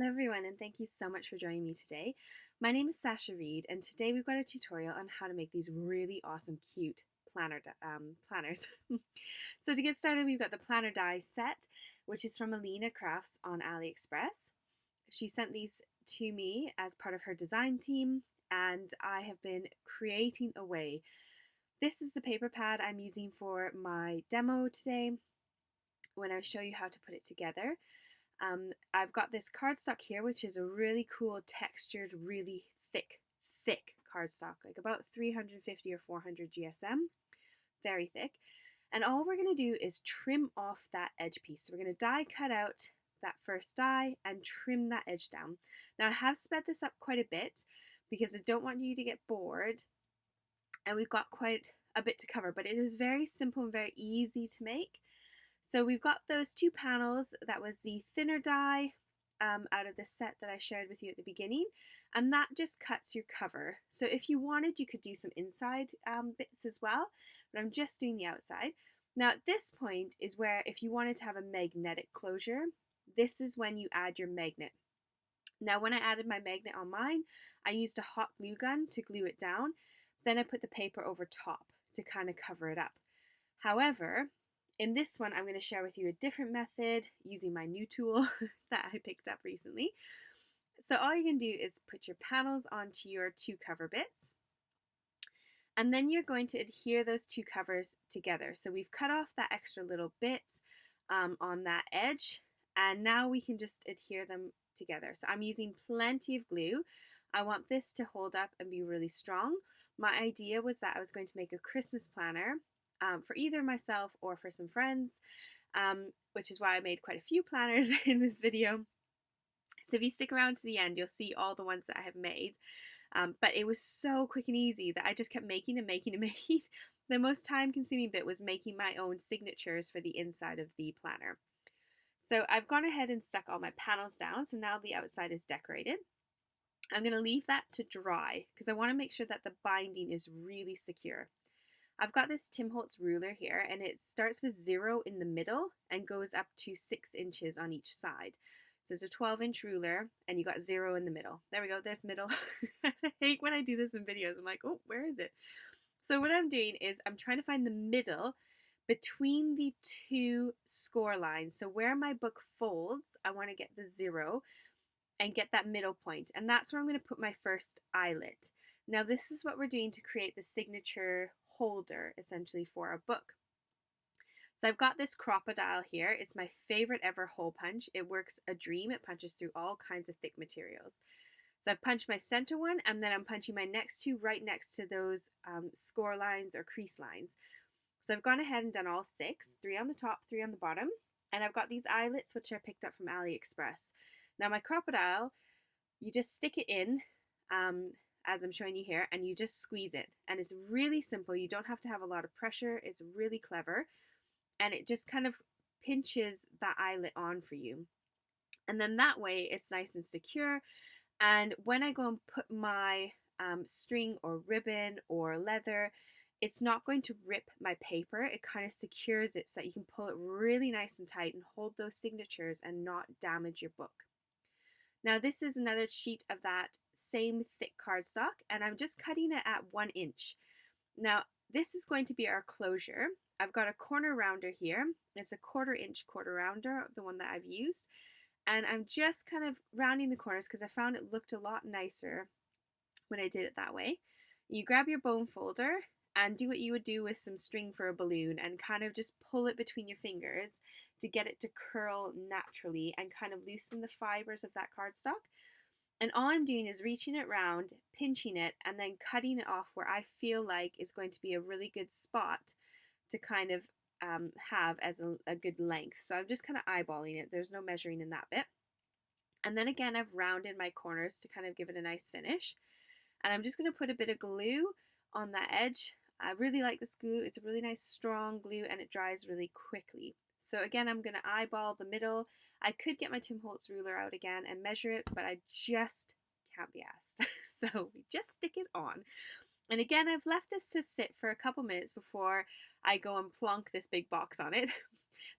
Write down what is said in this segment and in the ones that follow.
everyone, and thank you so much for joining me today. My name is Sasha Reed, and today we've got a tutorial on how to make these really awesome, cute planners. So to get started, we've got the planner die set, which is from Alina Crafts on AliExpress. She sent these to me as part of her design team, and I have been creating away. This is the paper pad I'm using for my demo today when I show you how to put it together. I've got this cardstock here, which is a really cool textured, really thick cardstock, like about 350 or 400 GSM, very thick. And all we're going to do is trim off that edge piece. So we're going to die cut out that first die and trim that edge down. Now I have sped this up quite a bit because I don't want you to get bored, and we've got quite a bit to cover, but it is very simple and very easy to make. So we've got those two panels. That was the thinner die out of the set that I shared with you at the beginning, and that just cuts your cover. So if you wanted, you could do some inside bits as well, but I'm just doing the outside. Now at this point is where, if you wanted to have a magnetic closure, this is when you add your magnet. Now when I added my magnet on mine, I used a hot glue gun to glue it down. Then I put the paper over top to kind of cover it up. However, in this one, I'm going to share with you a different method using my new tool that I picked up recently. So all you're going to do is put your panels onto your two cover bits, and then you're going to adhere those two covers together. So we've cut off that extra little bit on that edge, and now we can just adhere them together. So I'm using plenty of glue. I want this to hold up and be really strong. My idea was that I was going to make a Christmas planner for either myself or for some friends, which is why I made quite a few planners in this video. So if you stick around to the end, you'll see all the ones that I have made. But it was so quick and easy that I just kept making and making and making. The most time-consuming bit was making my own signatures for the inside of the planner. So I've gone ahead and stuck all my panels down, so now the outside is decorated. I'm going to leave that to dry because I want to make sure that the binding is really secure. I've got this Tim Holtz ruler here, and it starts with 0 in the middle and goes up to 6 inches on each side. So it's a 12-inch ruler, and you got 0 in the middle. There we go, there's middle. I hate when I do this in videos. I'm like, oh, where is it? So what I'm doing is I'm trying to find the middle between the two score lines. So where my book folds, I want to get the 0 and get that middle point. And that's where I'm going to put my first eyelet. Now this is what we're doing to create the signature holder, essentially, for a book. So I've got this crocodile here. It's my favorite ever hole punch. It works a dream. It punches through all kinds of thick materials. So I've punched my center one, and then I'm punching my next two right next to those score lines or crease lines. So I've gone ahead and done all 6, 3 on the top, 3 on the bottom, and I've got these eyelets which I picked up from AliExpress. Now my crocodile, you just stick it in as I'm showing you here, and you just squeeze it, and it's really simple. You don't have to have a lot of pressure. It's really clever, and it just kind of pinches that eyelet on for you, and then that way it's nice and secure. And when I go and put my string or ribbon or leather, it's not going to rip my paper. It kind of secures it so that you can pull it really nice and tight and hold those signatures and not damage your book. Now this is another sheet of that same thick cardstock, and I'm just cutting it at 1 inch. Now this is going to be our closure. I've got a corner rounder here. It's a 1/4 inch quarter rounder, the one that I've used. And I'm just kind of rounding the corners because I found it looked a lot nicer when I did it that way. You grab your bone folder and do what you would do with some string for a balloon and kind of just pull it between your fingers to get it to curl naturally and kind of loosen the fibers of that cardstock. And all I'm doing is reaching it round, pinching it, and then cutting it off where I feel like is going to be a really good spot to kind of have as a good length. So I'm just kind of eyeballing it. There's no measuring in that bit. And then again, I've rounded my corners to kind of give it a nice finish. And I'm just going to put a bit of glue on that edge. I really like this glue. It's a really nice strong glue, and it dries really quickly. So again, I'm going to eyeball the middle. I could get my Tim Holtz ruler out again and measure it, but I just can't be asked. So we just stick it on. And again, I've left this to sit for a couple minutes before I go and plonk this big box on it.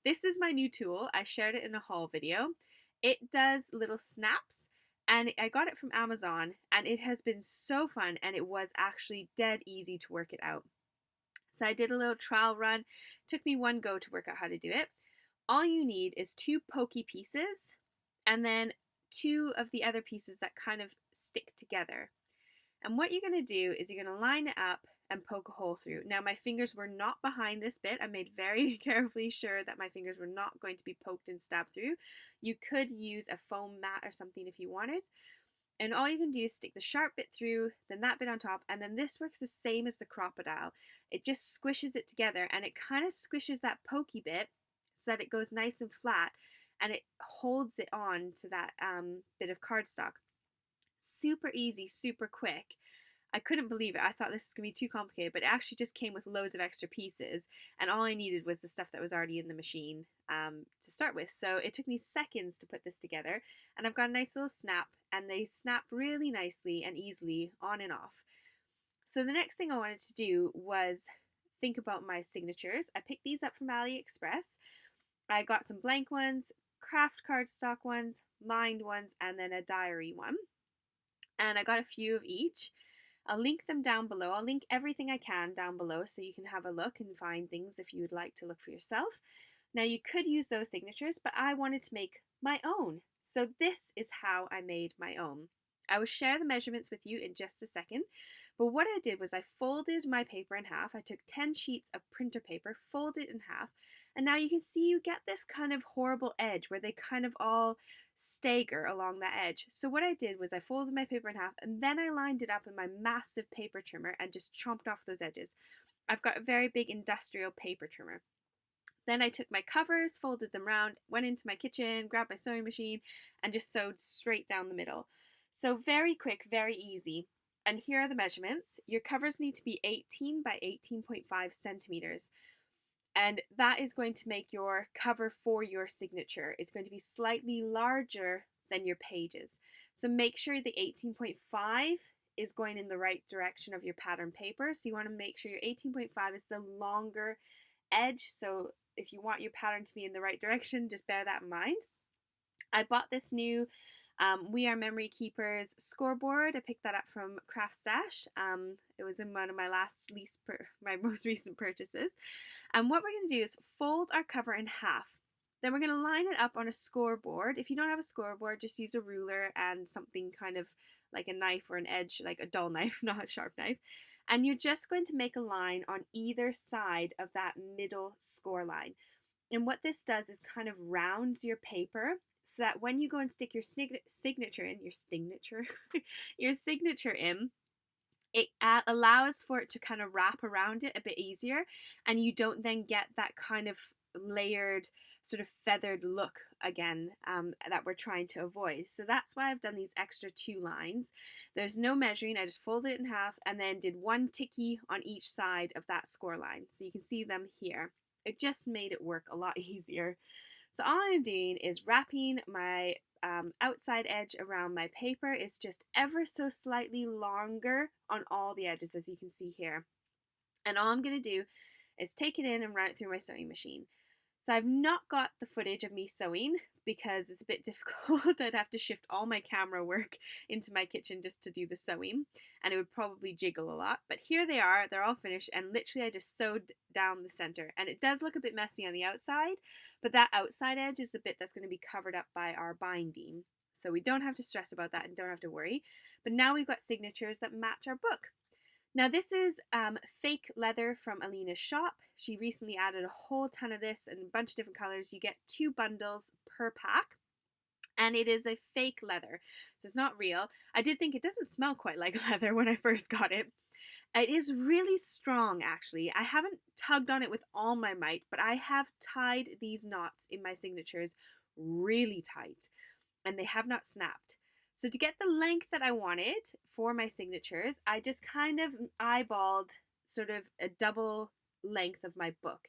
This is my new tool. I shared it in a haul video. It does little snaps, and I got it from Amazon, and it has been so fun, and it was actually dead easy to work it out. So I did a little trial run. It took me one go to work out how to do it. All you need is two pokey pieces and then two of the other pieces that kind of stick together. And what you're going to do is you're going to line it up and poke a hole through. Now my fingers were not behind this bit. I made very carefully sure that my fingers were not going to be poked and stabbed through. You could use a foam mat or something if you wanted. And all you can do is stick the sharp bit through, then that bit on top, and then this works the same as the crocodile. It just squishes it together, and it kind of squishes that pokey bit so that it goes nice and flat, and it holds it on to that bit of cardstock. Super easy, super quick. I couldn't believe it. I thought this was going to be too complicated, but it actually just came with loads of extra pieces, and all I needed was the stuff that was already in the machine to start with. So it took me seconds to put this together, and I've got a nice little snap, and they snap really nicely and easily on and off. So the next thing I wanted to do was think about my signatures. I picked these up from AliExpress. I got some blank ones, craft cardstock ones, lined ones, and then a diary one. And I got a few of each. I'll link them down below. I'll link everything I can down below so you can have a look and find things if you would like to look for yourself. Now you could use those signatures, but I wanted to make my own. So this is how I made my own. I will share the measurements with you in just a second, but what I did was I folded my paper in half. I took 10 sheets of printer paper, folded it in half, and now you can see you get this kind of horrible edge where they kind of all stagger along that edge. So what I did was I folded my paper in half, and then I lined it up with my massive paper trimmer and just chomped off those edges. I've got a very big industrial paper trimmer. Then I took my covers, folded them round, went into my kitchen, grabbed my sewing machine, and just sewed straight down the middle. So very quick, very easy. And here are the measurements. Your covers need to be 18 by 18.5 centimeters. And that is going to make your cover for your signature. It's going to be slightly larger than your pages. So make sure the 18.5 is going in the right direction of your pattern paper. So you want to make sure your 18.5 is the longer edge. So if you want your pattern to be in the right direction, just bear that in mind. I bought this new We Are Memory Keepers scoreboard. I picked that up from Craft Stash. It was in one of my my most recent purchases. And what we're going to do is fold our cover in half. Then we're going to line it up on a scoreboard. If you don't have a scoreboard, just use a ruler and something kind of like a knife or an edge, like a dull knife, not a sharp knife. And you're just going to make a line on either side of that middle score line. And what this does is kind of rounds your paper so that when you go and stick your signature in, it allows for it to kind of wrap around it a bit easier, and you don't then get that kind of layered sort of feathered look again that we're trying to avoid. So that's why I've done these extra 2 lines. There's no measuring. I just folded it in half and then did 1 ticky on each side of that score line. So you can see them here. It just made it work a lot easier. So all I'm doing is wrapping my outside edge around my paper. It's just ever so slightly longer on all the edges, as you can see here. And all I'm going to do is take it in and run it through my sewing machine. So I've not got the footage of me sewing because it's a bit difficult. I'd have to shift all my camera work into my kitchen just to do the sewing, and it would probably jiggle a lot. But here they are, they're all finished, and literally I just sewed down the center. And it does look a bit messy on the outside, but that outside edge is the bit that's going to be covered up by our binding. So we don't have to stress about that and don't have to worry. But now we've got signatures that match our book. Now this is fake leather from Alina's shop. She recently added a whole ton of this in a bunch of different colors. You get 2 bundles per pack, and it is a fake leather, so it's not real. I did think it doesn't smell quite like leather when I first got it. It is really strong, actually. I haven't tugged on it with all my might, but I have tied these knots in my signatures really tight, and they have not snapped. So to get the length that I wanted for my signatures, I just kind of eyeballed sort of a double length of my book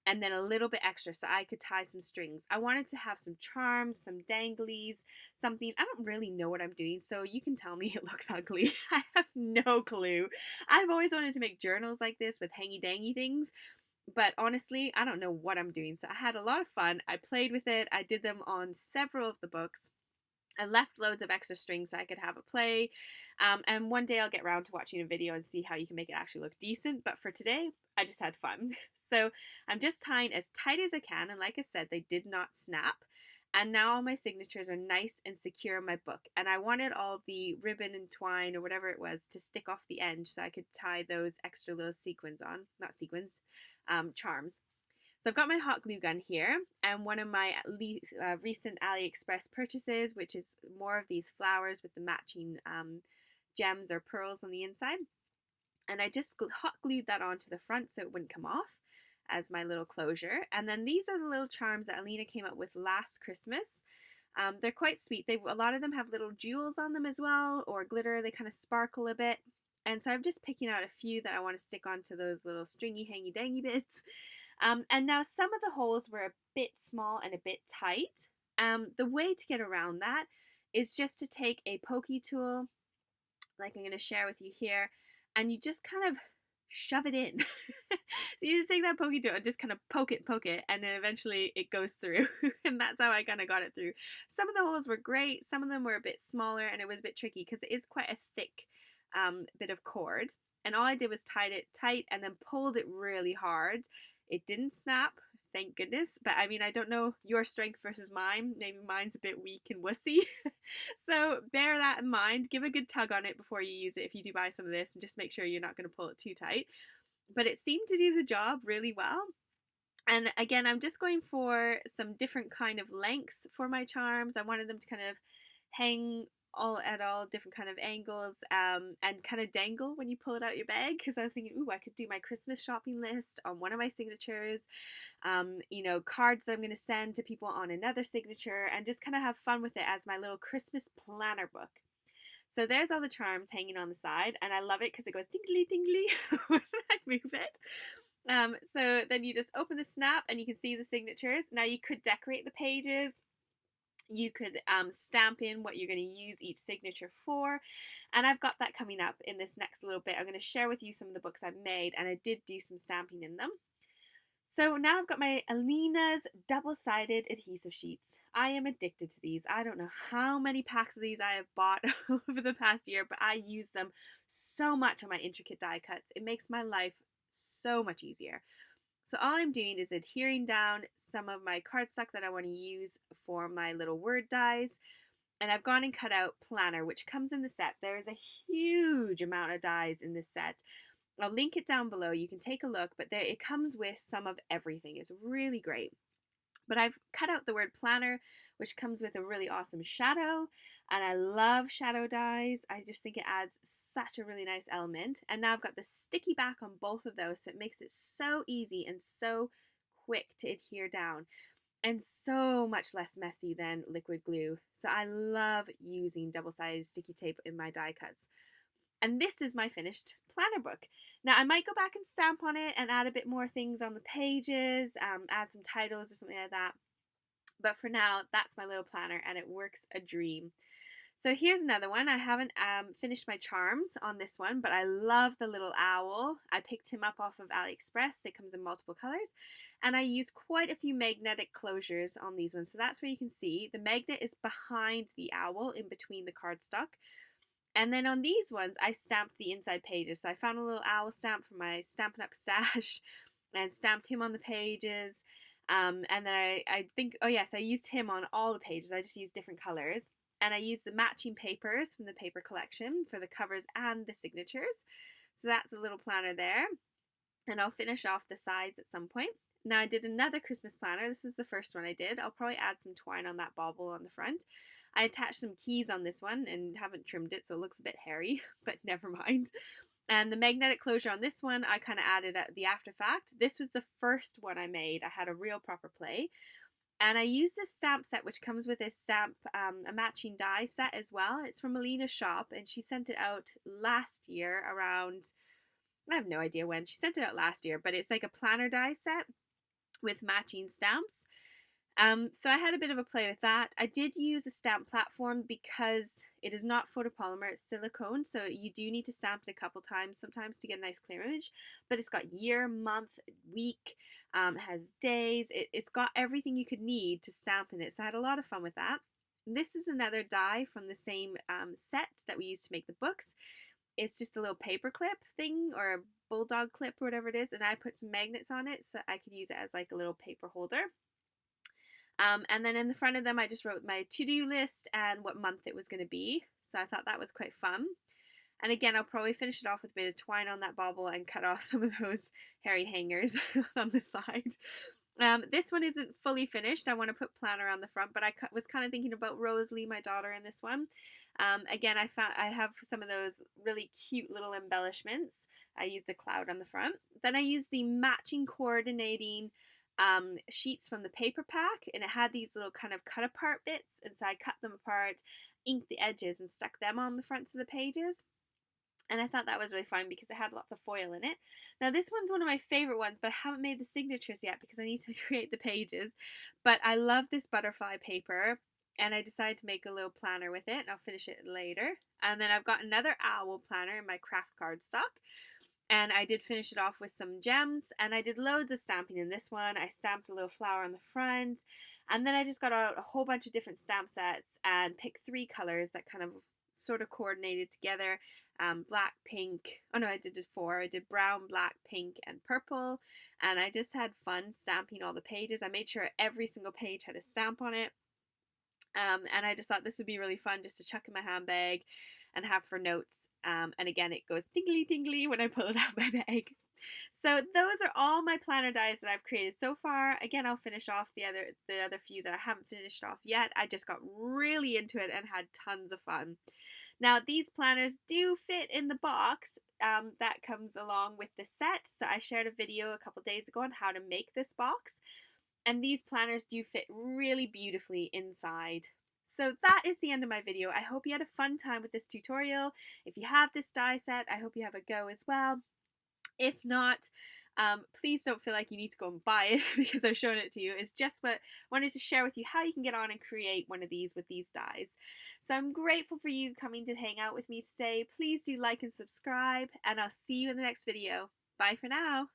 and then a little bit extra so I could tie some strings. I wanted to have some charms, some danglies, something. I don't really know what I'm doing, so you can tell me it looks ugly. I have no clue. I've always wanted to make journals like this with hangy-dangy things, but honestly, I don't know what I'm doing. So I had a lot of fun. I played with it. I did them on several of the books. I left loads of extra strings so I could have a play. And one day I'll get around to watching a video and see how you can make it actually look decent. But for today, I just had fun. So I'm just tying as tight as I can. And like I said, they did not snap. And now all my signatures are nice and secure in my book. And I wanted all the ribbon and twine or whatever it was to stick off the end so I could tie those extra little sequins on. Not sequins, charms. So I've got my hot glue gun here, and one of my recent AliExpress purchases, which is more of these flowers with the matching gems or pearls on the inside. And I just hot glued that onto the front so it wouldn't come off as my little closure. And then these are the little charms that Alina came up with last Christmas. They're quite sweet. A lot of them have little jewels on them as well, or glitter. They kind of sparkle a bit. And so I'm just picking out a few that I want to stick onto those little stringy hangy-dangy bits. And now some of the holes were a bit small and a bit tight. The way to get around that is just to take a pokey tool, like I'm going to share with you here, and you just kind of shove it in. So you just take that pokey tool and just kind of poke it, and then eventually it goes through. And that's how I kind of got it through. Some of the holes were great. Some of them were a bit smaller, and it was a bit tricky because it is quite a thick bit of cord. And all I did was tied it tight and then pulled it really hard. It didn't snap, thank goodness. But I mean, I don't know your strength versus mine. Maybe mine's a bit weak and wussy. So bear that in mind. Give a good tug on it before you use it if you do buy some of this, and just make sure you're not going to pull it too tight. But it seemed to do the job really well. And again, I'm just going for some different kind of lengths for my charms. I wanted them to kind of hang at all different kind of angles, and kind of dangle when you pull it out your bag, because I was thinking, ooh, I could do my Christmas shopping list on one of my signatures, cards that I'm going to send to people on another signature, and just kind of have fun with it as my little Christmas planner book. So there's all the charms hanging on the side, and I love it because it goes tingly tingly when I move it. So then you just open the snap and you can see the signatures. Now you could decorate the pages. You could stamp in what you're going to use each signature for. And I've got that coming up in this next little bit. I'm going to share with you some of the books I've made, and I did do some stamping in them. So now I've got my Alina's double-sided adhesive sheets. I am addicted to these. I don't know how many packs of these I have bought over the past year, but I use them so much on my intricate die cuts. It makes my life so much easier. So all I'm doing is adhering down some of my cardstock that I want to use for my little word dies. And I've gone and cut out planner, which comes in the set. There's a huge amount of dies in this set. I'll link it down below. You can take a look, but it comes with some of everything. It's really great. But I've cut out the word planner, which comes with a really awesome shadow. And I love shadow dies. I just think it adds such a really nice element. And now I've got the sticky back on both of those, so it makes it so easy and so quick to adhere down, and so much less messy than liquid glue. So I love using double-sided sticky tape in my die cuts. And this is my finished planner book. Now I might go back and stamp on it and add a bit more things on the pages, add some titles or something like that. But for now, that's my little planner, and it works a dream. So here's another one. I haven't finished my charms on this one, but I love the little owl. I picked him up off of AliExpress. It comes in multiple colors. And I used quite a few magnetic closures on these ones. So that's where you can see the magnet is behind the owl, in between the cardstock. And then on these ones, I stamped the inside pages. So I found a little owl stamp from my Stampin' Up! Stash and stamped him on the pages. And then I think, oh yes, I used him on all the pages. I just used different colors. And I used the matching papers from the paper collection for the covers and the signatures. So that's a little planner there. And I'll finish off the sides at some point. Now I did another Christmas planner. This is the first one I did. I'll probably add some twine on that bauble on the front. I attached some keys on this one and haven't trimmed it, so it looks a bit hairy, but never mind. And the magnetic closure on this one, I kind of added at the after fact. This was the first one I made. I had a real proper play. And I used this stamp set, which comes with a stamp, a matching die set as well. It's from Alina's shop, and she sent it out last year around, I have no idea when. She sent it out last year, but it's like a planner die set with matching stamps. So I had a bit of a play with that. I did use a stamp platform because it is not photopolymer, it's silicone, so you do need to stamp it a couple times sometimes to get a nice clear image. But it's got year, month, week, has days. It's got everything you could need to stamp in it, so I had a lot of fun with that. This is another die from the same set that we used to make the books. It's just a little paper clip thing or a bulldog clip or whatever it is, and I put some magnets on it so I could use it as like a little paper holder. And then in the front of them, I just wrote my to-do list and what month it was going to be. So I thought that was quite fun. And again, I'll probably finish it off with a bit of twine on that bauble and cut off some of those hairy hangers on the side. This one isn't fully finished. I want to put planner on the front, but I was kind of thinking about Rosalie, my daughter, in this one. Again, I have some of those really cute little embellishments. I used a cloud on the front. Then I used the matching coordinating sheets from the paper pack, and it had these little kind of cut apart bits, and so I cut them apart, inked the edges, and stuck them on the fronts of the pages. And I thought that was really fun because it had lots of foil in it. Now this one's one of my favorite ones, but I haven't made the signatures yet because I need to create the pages. But I love this butterfly paper, and I decided to make a little planner with it, and I'll finish it later. And then I've got another owl planner in my craft cardstock. And I did finish it off with some gems, and I did loads of stamping in this one. I stamped a little flower on the front, and then I just got out a whole bunch of different stamp sets and picked 3 colors that kind of sort of coordinated together. Black, pink, oh no, I did 4. I did brown, black, pink, and purple, and I just had fun stamping all the pages. I made sure every single page had a stamp on it, and I just thought this would be really fun just to chuck in my handbag and have for notes. And again, it goes tingly tingly when I pull it out of my bag. So those are all my planner dies that I've created so far. Again, I'll finish off the other few that I haven't finished off yet. I just got really into it and had tons of fun. Now these planners do fit in the box that comes along with the set. So I shared a video a couple days ago on how to make this box. And these planners do fit really beautifully inside. So that is the end of my video. I hope you had a fun time with this tutorial. If you have this die set, I hope you have a go as well. If not, please don't feel like you need to go and buy it because I've shown it to you. It's just what I wanted to share with you how you can get on and create one of these with these dies. So I'm grateful for you coming to hang out with me today. Please do like and subscribe, and I'll see you in the next video. Bye for now.